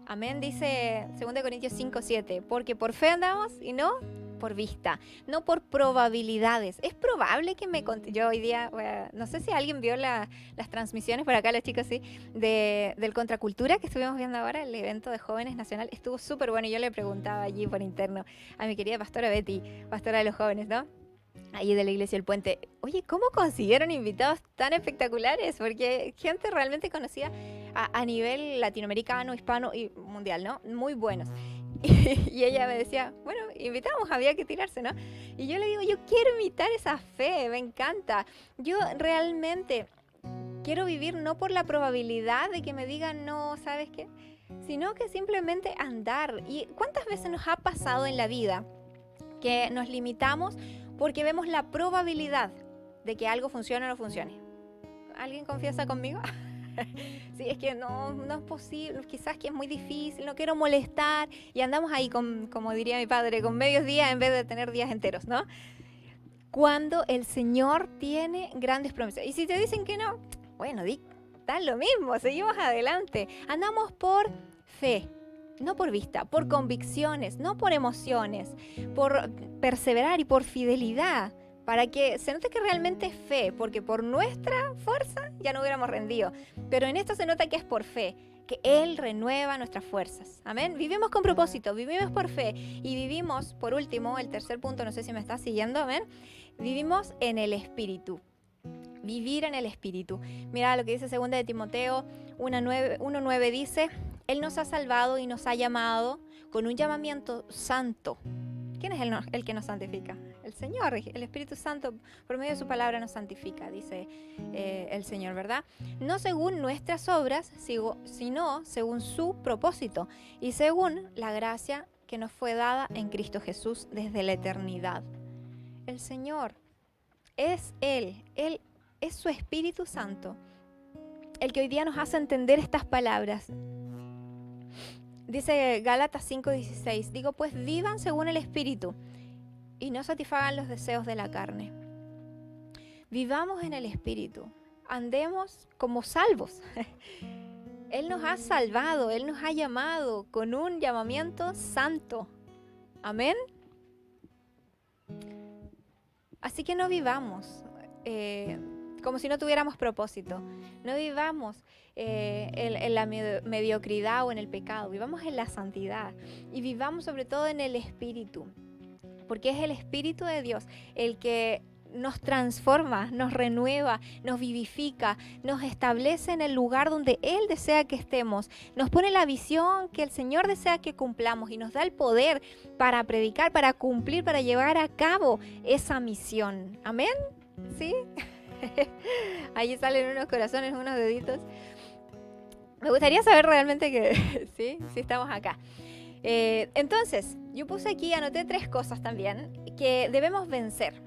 Amén, dice 2 Corintios 5:7, porque por fe andamos y no por vista, no por probabilidades. Es probable que yo hoy día, no sé si alguien vio las transmisiones por acá, los chicos sí, del Contracultura que estuvimos viendo ahora, el evento de jóvenes nacional, estuvo súper bueno y yo le preguntaba allí por interno a mi querida pastora Betty, pastora de los jóvenes, ¿no? Allí de la iglesia El Puente, oye, ¿cómo consiguieron invitados tan espectaculares? Porque gente realmente conocida a nivel latinoamericano, hispano y mundial, ¿no? Muy buenos. Y ella me decía, bueno, invitamos, había que tirarse, ¿no? Y yo le digo, yo quiero imitar esa fe, me encanta. Yo realmente quiero vivir no por la probabilidad de que me digan, no, ¿sabes qué? Sino que simplemente andar. ¿Y cuántas veces nos ha pasado en la vida que nos limitamos porque vemos la probabilidad de que algo funcione o no funcione? ¿Alguien confiesa conmigo? Sí, es que no es posible, quizás que es muy difícil, no quiero molestar y andamos ahí como diría mi padre, con medios días en vez de tener días enteros, ¿no? Cuando el Señor tiene grandes promesas. Y si te dicen que no, bueno, da lo mismo, seguimos adelante. Andamos por fe, no por vista, por convicciones, no por emociones, por perseverar y por fidelidad, para que se note que realmente es fe, porque por nuestra fuerza ya no hubiéramos rendido. Pero en esto se nota que es por fe, que Él renueva nuestras fuerzas. Amén. Vivimos con propósito, vivimos por fe y vivimos, por último, el tercer punto, no sé si me estás siguiendo, amén. Vivimos en el Espíritu. Vivir en el Espíritu. Mira lo que dice 2 de Timoteo 1:9 dice, Él nos ha salvado y nos ha llamado con un llamamiento santo. ¿Quién es el que nos santifica? El Señor, el Espíritu Santo, por medio de su palabra nos santifica, dice el Señor, ¿verdad? No según nuestras obras, sino según su propósito y según la gracia que nos fue dada en Cristo Jesús desde la eternidad. El Señor es Él es su Espíritu Santo, el que hoy día nos hace entender estas palabras. Dice Gálatas 5:16, digo pues vivan según el Espíritu y no satisfagan los deseos de la carne. Vivamos en el Espíritu, andemos como salvos. Él nos ha salvado, Él nos ha llamado con un llamamiento santo. Amén. Así que no vivamos como si no tuviéramos propósito. No vivamos en la mediocridad o en el pecado. Vivamos en la santidad y vivamos sobre todo en el Espíritu, porque es el Espíritu de Dios el que nos transforma, nos renueva, nos vivifica, nos establece en el lugar donde Él desea que estemos, nos pone la visión que el Señor desea que cumplamos y nos da el poder para predicar, para cumplir, para llevar a cabo esa misión. ¿Amén? ¿Sí? Allí salen unos corazones, unos deditos. Me gustaría saber realmente que sí estamos acá. Entonces, yo puse aquí, anoté 3 cosas también que debemos vencer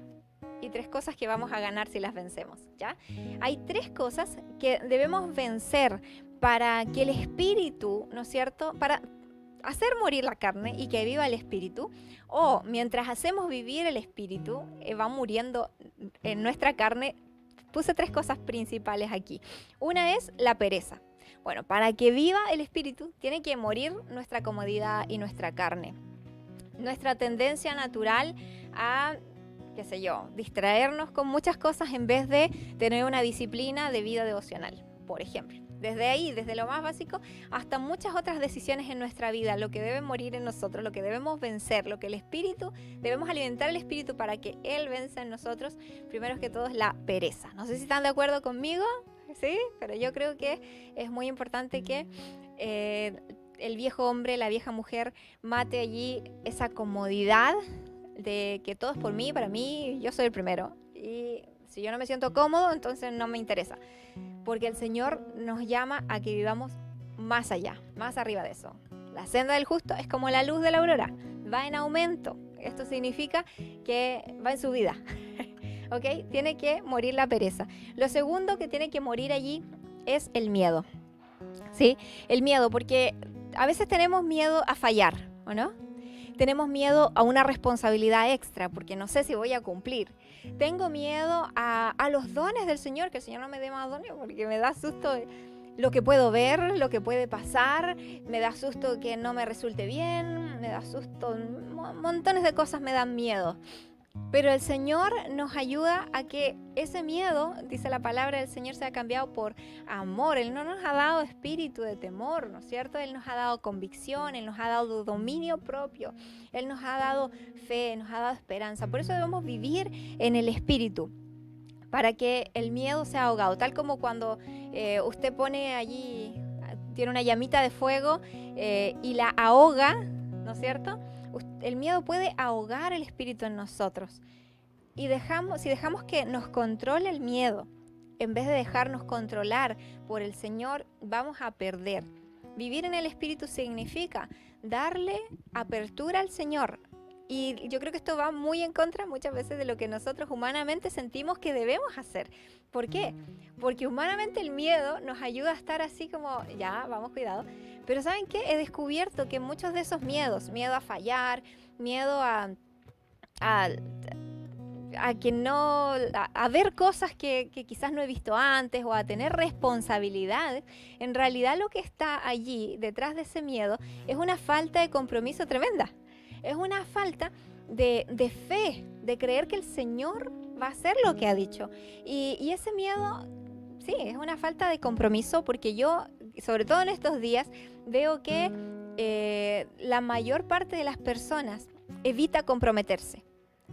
y 3 cosas que vamos a ganar si las vencemos, ¿ya? Hay 3 cosas que debemos vencer para que el Espíritu, ¿no es cierto?, para hacer morir la carne y que viva el Espíritu, o mientras hacemos vivir el Espíritu, va muriendo en nuestra carne. Puse 3 cosas principales aquí. Una es la pereza. Bueno, para que viva el Espíritu, tiene que morir nuestra comodidad y nuestra carne. nuestra tendencia natural a, qué sé yo, distraernos con muchas cosas en vez de tener una disciplina de vida devocional, por ejemplo. Desde ahí, desde lo más básico, hasta muchas otras decisiones en nuestra vida, lo que debe morir en nosotros, lo que debemos vencer, lo que el espíritu, debemos alimentar el espíritu para que Él venza en nosotros, primero que todo es la pereza. No sé si están de acuerdo conmigo, ¿sí? Pero yo creo que es muy importante que el viejo hombre, la vieja mujer, mate allí esa comodidad de que todo es por mí, para mí, yo soy el primero. Y si yo no me siento cómodo, entonces no me interesa. Porque el Señor nos llama a que vivamos más allá, más arriba de eso. La senda del justo es como la luz de la aurora, va en aumento. Esto significa que va en subida. ¿Ok? Tiene que morir la pereza. Lo segundo que tiene que morir allí es el miedo. ¿Sí? El miedo, porque a veces tenemos miedo a fallar, ¿o no? Tenemos miedo a una responsabilidad extra, porque no sé si voy a cumplir. Tengo miedo a los dones del Señor, que el Señor no me dé más dones, porque me da susto lo que puedo ver, lo que puede pasar, me da susto que no me resulte bien, me da susto, montones de cosas me dan miedo. Pero el Señor nos ayuda a que ese miedo, dice la palabra del Señor, sea cambiado por amor. Él no nos ha dado espíritu de temor, ¿no es cierto? Él nos ha dado convicción, Él nos ha dado dominio propio, Él nos ha dado fe, nos ha dado esperanza. Por eso debemos vivir en el espíritu, para que el miedo sea ahogado. Tal como cuando usted pone allí, tiene una llamita de fuego y la ahoga, ¿no es cierto? El miedo puede ahogar el espíritu en nosotros. Y si dejamos que nos controle el miedo, en vez de dejarnos controlar por el Señor, vamos a perder. Vivir en el espíritu significa darle apertura al Señor. Y yo creo que esto va muy en contra muchas veces de lo que nosotros humanamente sentimos que debemos hacer. ¿Por qué? Porque humanamente el miedo nos ayuda a estar así como, ya, vamos, cuidado. Pero ¿saben qué? He descubierto que muchos de esos miedos, miedo a fallar, miedo a que no, a ver cosas que quizás no he visto antes o a tener responsabilidades, en realidad lo que está allí detrás de ese miedo es una falta de compromiso tremenda. Es una falta de fe, de creer que el Señor va a hacer lo que ha dicho. Y ese miedo, sí, es una falta de compromiso, porque yo, sobre todo en estos días, veo que la mayor parte de las personas evita comprometerse.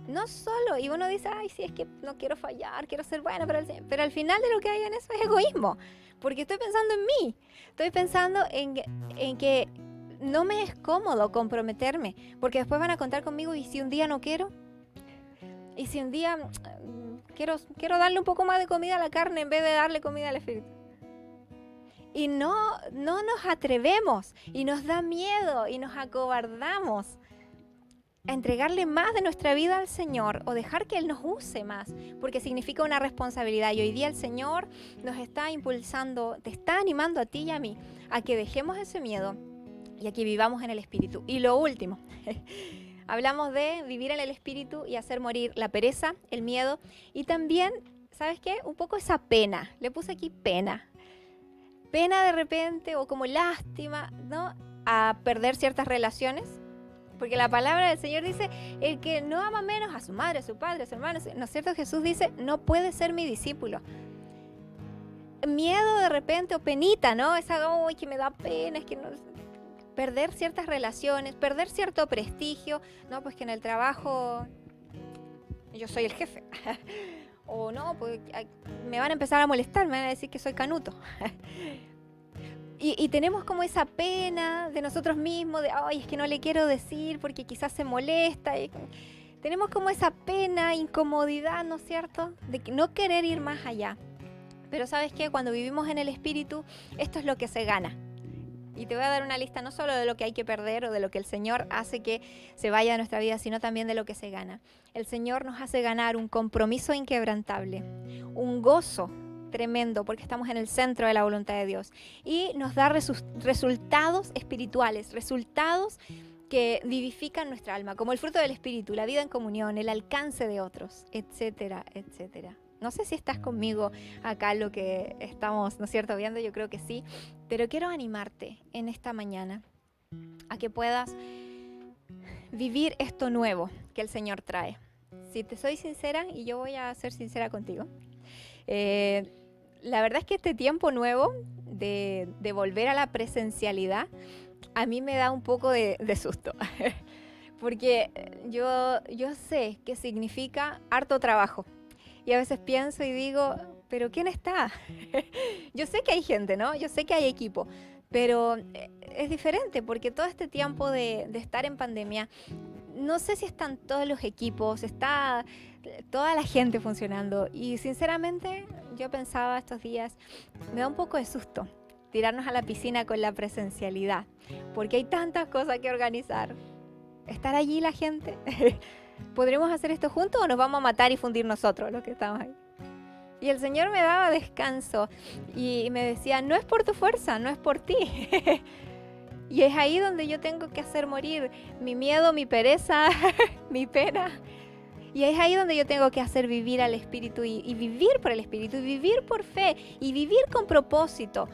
No solo, y uno dice, ay, sí, es que no quiero fallar, quiero ser buena, pero al final de lo que hay en eso es egoísmo, porque estoy pensando en mí, estoy pensando en que no me es cómodo comprometerme, porque después van a contar conmigo, y si un día no quiero, y si un día quiero darle un poco más de comida a la carne en vez de darle comida al espíritu. Y no nos atrevemos, y nos da miedo, y nos acobardamos a entregarle más de nuestra vida al Señor, o dejar que Él nos use más, porque significa una responsabilidad. Y hoy día el Señor nos está impulsando, te está animando a ti y a mí, a que dejemos ese miedo y a que vivamos en el Espíritu. Y lo último, hablamos de vivir en el Espíritu y hacer morir la pereza, el miedo, y también, ¿sabes qué? Un poco esa pena. Le puse aquí pena. Pena de repente, o como lástima, ¿no? A perder ciertas relaciones. Porque la palabra del Señor dice, el que no ama menos a su madre, a su padre, a su hermano, ¿no es cierto? Jesús dice, no puede ser mi discípulo. Miedo de repente, o penita, ¿no? Esa, uy, que me da pena, es que no... Perder ciertas relaciones, perder cierto prestigio, ¿no? Pues que en el trabajo yo soy el jefe. O no, pues me van a empezar a molestar, me van a decir que soy canuto. Y tenemos como esa pena de nosotros mismos, de, ay, es que no le quiero decir porque quizás se molesta. Tenemos como esa pena, incomodidad, ¿no es cierto? De no querer ir más allá. Pero ¿sabes qué? Cuando vivimos en el Espíritu, esto es lo que se gana. Y te voy a dar una lista no solo de lo que hay que perder o de lo que el Señor hace que se vaya de nuestra vida, sino también de lo que se gana. El Señor nos hace ganar un compromiso inquebrantable, un gozo tremendo, porque estamos en el centro de la voluntad de Dios, y nos da resultados espirituales, resultados que vivifican nuestra alma, como el fruto del Espíritu, la vida en comunión, el alcance de otros, etcétera, etcétera. No sé si estás conmigo acá lo que estamos, ¿no es cierto?, viendo, yo creo que sí, pero quiero animarte en esta mañana a que puedas vivir esto nuevo que el Señor trae. Si te soy sincera, y yo voy a ser sincera contigo, la verdad es que este tiempo nuevo de volver a la presencialidad, a mí me da un poco de susto. Porque yo sé que significa harto trabajo. Y a veces pienso y digo, ¿pero quién está? Yo sé que hay gente, ¿no? Yo sé que hay equipo. Pero es diferente porque todo este tiempo de estar en pandemia, no sé si están todos los equipos, está toda la gente funcionando. Y sinceramente, yo pensaba estos días, me da un poco de susto tirarnos a la piscina con la presencialidad, porque hay tantas cosas que organizar. Estar allí la gente. ¿Podremos hacer esto juntos o nos vamos a matar y fundir nosotros los que estamos ahí? Y el Señor me daba descanso y me decía, no es por tu fuerza, no es por ti. Y es ahí donde yo tengo que hacer morir mi miedo, mi pereza, mi pena. Y es ahí donde yo tengo que hacer vivir al Espíritu y vivir por el Espíritu, y vivir por fe, y vivir con propósito.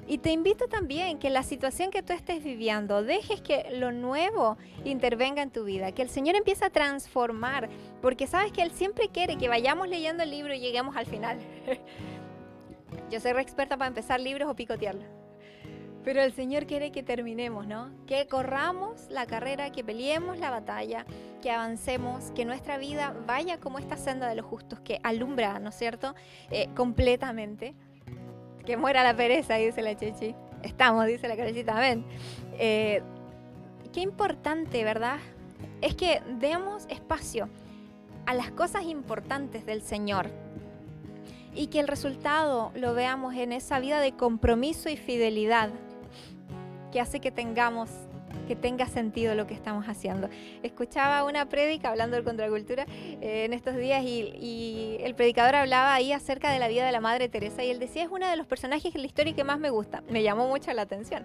Y te invito también que en la situación que tú estés viviendo, dejes que lo nuevo intervenga en tu vida, que el Señor empiece a transformar, porque sabes que Él siempre quiere que vayamos leyendo el libro y lleguemos al final. Yo soy re experta para empezar libros o picotearlos, pero el Señor quiere que terminemos, ¿no? Que corramos la carrera, que peleemos la batalla, que avancemos, que nuestra vida vaya como esta senda de los justos que alumbra, ¿no es cierto? Completamente. Que muera la pereza, dice la Chechi. Estamos, dice la Carecita, amén. Qué importante, ¿verdad? Es que demos espacio a las cosas importantes del Señor y que el resultado lo veamos en esa vida de compromiso y fidelidad que hace que tenga sentido lo que estamos haciendo. Escuchaba una prédica hablando de contracultura en estos días y el predicador hablaba ahí acerca de la vida de la Madre Teresa y él decía, es uno de los personajes en la historia que más me gusta. Me llamó mucho la atención,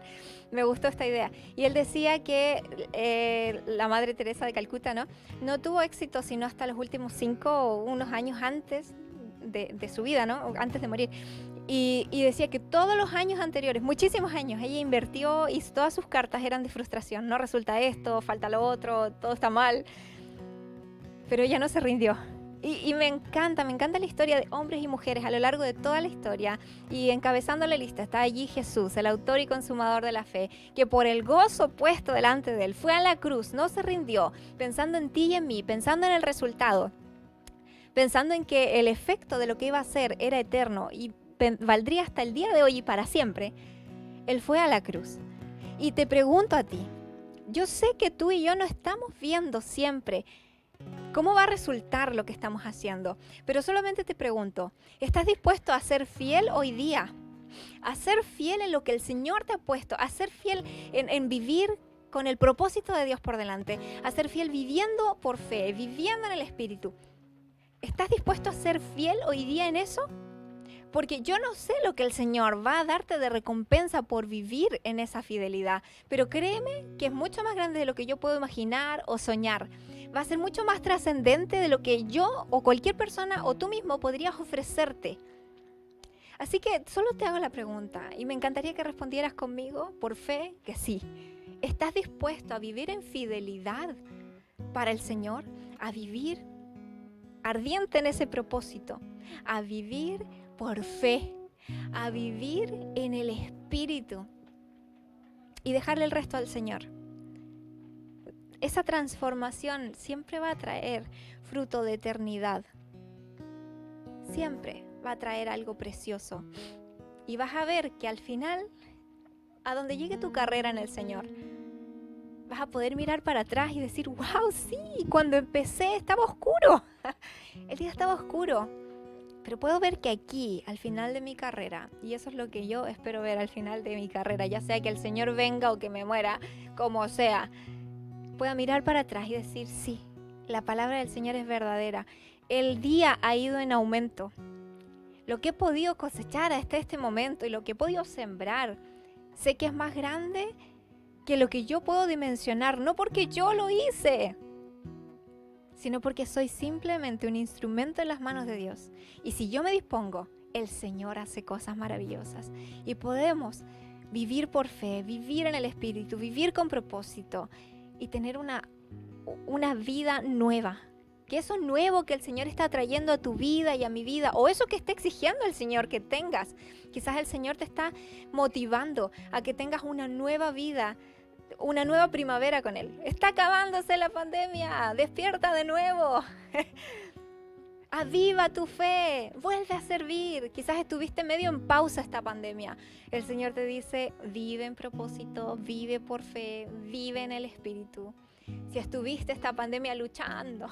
me gustó esta idea. Y él decía que la Madre Teresa de Calcuta no tuvo éxito sino hasta los últimos 5 o unos años antes de su vida, ¿no? Antes de morir. Y decía que todos los años anteriores, muchísimos años, ella invirtió y todas sus cartas eran de frustración. No resulta esto, falta lo otro, todo está mal. Pero ella no se rindió. Y me encanta la historia de hombres y mujeres a lo largo de toda la historia. Y encabezando la lista está allí Jesús, el autor y consumador de la fe, que por el gozo puesto delante de él fue a la cruz, no se rindió, pensando en ti y en mí, pensando en el resultado, pensando en que el efecto de lo que iba a hacer era eterno y valdría hasta el día de hoy y para siempre. Él fue a la cruz. Y te pregunto a ti, yo sé que tú y yo no estamos viendo siempre cómo va a resultar lo que estamos haciendo, pero solamente te pregunto, ¿estás dispuesto a ser fiel hoy día? A ser fiel en lo que el Señor te ha puesto, a ser fiel en vivir con el propósito de Dios por delante, a ser fiel viviendo por fe, viviendo en el Espíritu. ¿Estás dispuesto a ser fiel hoy día en eso? Porque yo no sé lo que el Señor va a darte de recompensa por vivir en esa fidelidad, pero créeme que es mucho más grande de lo que yo puedo imaginar o soñar. Va a ser mucho más trascendente de lo que yo o cualquier persona o tú mismo podrías ofrecerte. Así que solo te hago la pregunta y me encantaría que respondieras conmigo por fe que sí. ¿Estás dispuesto a vivir en fidelidad para el Señor? A vivir ardiente en ese propósito, a vivir por fe, a vivir en el Espíritu y dejarle el resto al Señor. Esa transformación siempre va a traer fruto de eternidad. Siempre va a traer algo precioso. Y vas a ver que al final, a donde llegue tu carrera en el Señor, vas a poder mirar para atrás y decir, wow, sí, cuando empecé estaba oscuro. El día estaba oscuro. Pero puedo ver que aquí, al final de mi carrera, y eso es lo que yo espero ver al final de mi carrera, ya sea que el Señor venga o que me muera, como sea, pueda mirar para atrás y decir, sí, la palabra del Señor es verdadera. El día ha ido en aumento. Lo que he podido cosechar hasta este momento y lo que he podido sembrar, sé que es más grande que lo que yo puedo dimensionar, no porque yo lo hice, sino porque soy simplemente un instrumento en las manos de Dios. Y si yo me dispongo, el Señor hace cosas maravillosas. Y podemos vivir por fe, vivir en el Espíritu, vivir con propósito y tener una una vida nueva. Que eso nuevo que el Señor está trayendo a tu vida y a mi vida, o eso que está exigiendo el Señor que tengas. Quizás el Señor te está motivando a que tengas una nueva vida, una nueva primavera con Él. Está acabándose la pandemia, despierta de nuevo. Aviva tu fe, vuelve a servir. Quizás estuviste medio en pausa esta pandemia. El Señor te dice, vive en propósito, vive por fe, vive en el Espíritu. Si estuviste esta pandemia luchando,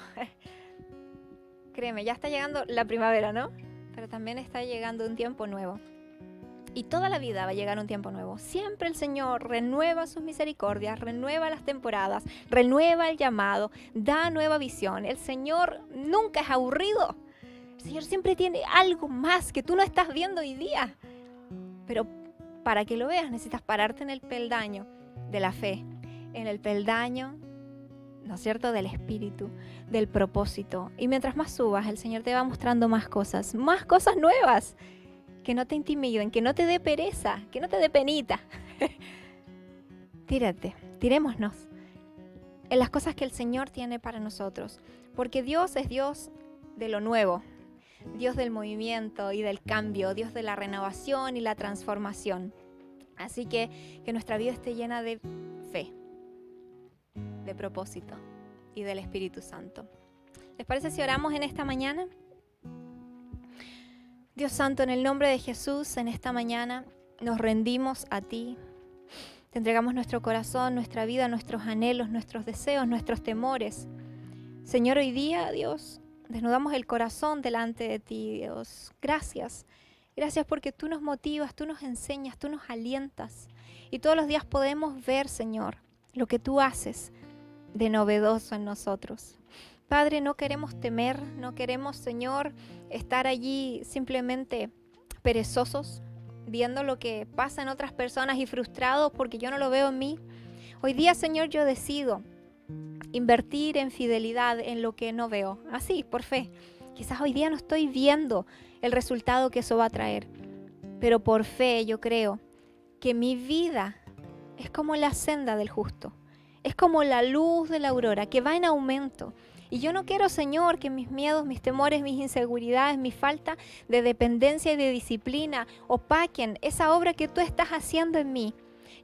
créeme, ya está llegando la primavera, ¿no? Pero también está llegando un tiempo nuevo. Y toda la vida va a llegar un tiempo nuevo. Siempre el Señor renueva sus misericordias, renueva las temporadas, renueva el llamado, da nueva visión. El Señor nunca es aburrido. El Señor siempre tiene algo más que tú no estás viendo hoy día. Pero para que lo veas necesitas pararte en el peldaño de la fe, en el peldaño, ¿no es cierto?, del Espíritu, del propósito. Y mientras más subas, el Señor te va mostrando más cosas nuevas. Que no te intimiden, que no te dé pereza, que no te dé penita. Tirémonos en las cosas que el Señor tiene para nosotros. Porque Dios es Dios de lo nuevo, Dios del movimiento y del cambio, Dios de la renovación y la transformación. Así que nuestra vida esté llena de fe, de propósito y del Espíritu Santo. ¿Les parece si oramos en esta mañana? Dios Santo, en el nombre de Jesús, en esta mañana nos rendimos a ti. Te entregamos nuestro corazón, nuestra vida, nuestros anhelos, nuestros deseos, nuestros temores. Señor, hoy día, Dios, desnudamos el corazón delante de ti, Dios. Gracias. Gracias porque tú nos motivas, tú nos enseñas, tú nos alientas. Y todos los días podemos ver, Señor, lo que tú haces de novedoso en nosotros. Padre, no queremos temer, no queremos, Señor, estar allí simplemente perezosos, viendo lo que pasa en otras personas y frustrados porque yo no lo veo en mí. Hoy día, Señor, yo decido invertir en fidelidad en lo que no veo, así, por fe. Quizás hoy día no estoy viendo el resultado que eso va a traer, pero por fe yo creo que mi vida es como la senda del justo, es como la luz de la aurora que va en aumento. Y yo no quiero, Señor, que mis miedos, mis temores, mis inseguridades, mi falta de dependencia y de disciplina opaquen esa obra que tú estás haciendo en mí.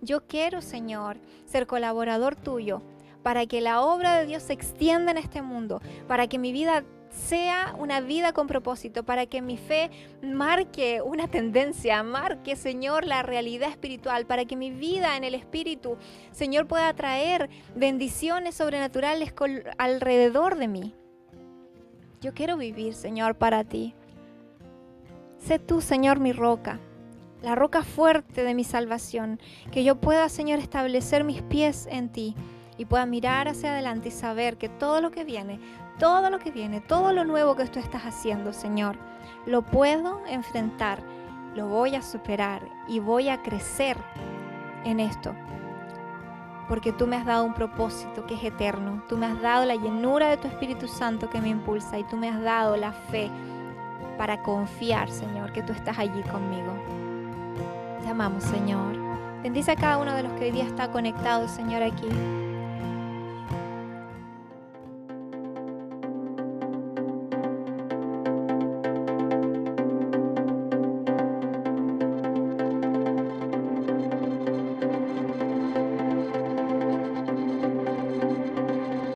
Yo quiero, Señor, ser colaborador tuyo para que la obra de Dios se extienda en este mundo, para que mi vida sea una vida con propósito, para que mi fe marque una tendencia, marque, Señor, la realidad espiritual, para que mi vida en el Espíritu, Señor, pueda traer bendiciones sobrenaturales alrededor de mí. Yo quiero vivir, Señor, para ti. Sé tú, Señor, mi roca, la roca fuerte de mi salvación, que yo pueda, Señor, establecer mis pies en ti y pueda mirar hacia adelante y saber que todo lo que viene, todo lo nuevo que tú estás haciendo, Señor, lo puedo enfrentar, lo voy a superar y voy a crecer en esto. Porque tú me has dado un propósito que es eterno. Tú me has dado la llenura de tu Espíritu Santo que me impulsa y tú me has dado la fe para confiar, Señor, que tú estás allí conmigo. Te amamos, Señor. Bendice a cada uno de los que hoy día está conectado, Señor, aquí.